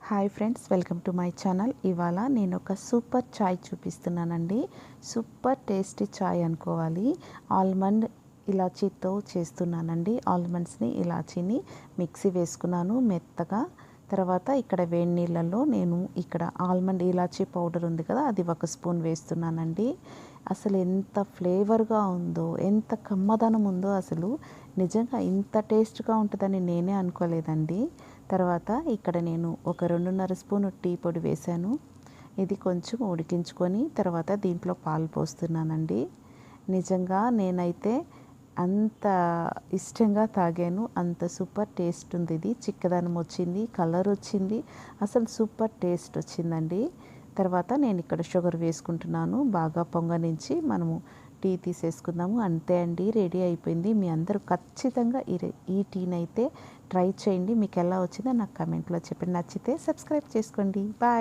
Hi friends, welcome to my channel. ఇవాళ నేను ఒక సూపర్ చాయ్ చూపిస్తున్నానండి. సూపర్ టేస్టీ చాయ్ అనుకోవాలి. ఆల్మండ్ ఇలాచీతో చేస్తున్నానండి. ఆల్మండ్స్ని ఇలాచీని మిక్సీ వేసుకున్నాను మెత్తగా. తర్వాత ఇక్కడ వేడి నీళ్ళల్లో నేను ఇక్కడ ఆల్మండ్ ఇలాచీ పౌడర్ ఉంది కదా, అది 1 స్పూన్ వేస్తున్నానండి. అసలు ఎంత ఫ్లేవర్గా ఉందో, ఎంత కమ్మదనం ఉందో, అసలు నిజంగా ఇంత టేస్ట్గా ఉంటుందని నేనే అనుకోలేదండి. తర్వాత ఇక్కడ నేను ఒక 2.5 స్పూను టీ పొడి వేశాను. ఇది కొంచెం ఉడికించుకొని తర్వాత దీంట్లో పాలు పోస్తున్నానండి. నిజంగా నేనైతే అంత ఇష్టంగా తాగాను. అంత సూపర్ టేస్ట్ ఉంది. ఇది చిక్కదనం వచ్చింది, కలర్ వచ్చింది, అసలు సూపర్ టేస్ట్ వచ్చిందండి. తర్వాత నేను ఇక్కడ షుగర్ వేసుకుంటున్నాను. బాగా పొంగనించి మనము టీ తీసేసుకుందాము. అంతే అండి, రెడీ అయిపోయింది. మీ అందరూ ఖచ్చితంగా ఈ టీని అయితే ట్రై చేయండి. మీకు ఎలా వచ్చిందో నాకు కమెంట్లో చెప్పండి. నచ్చితే సబ్స్క్రైబ్ చేసుకోండి. బాయ్.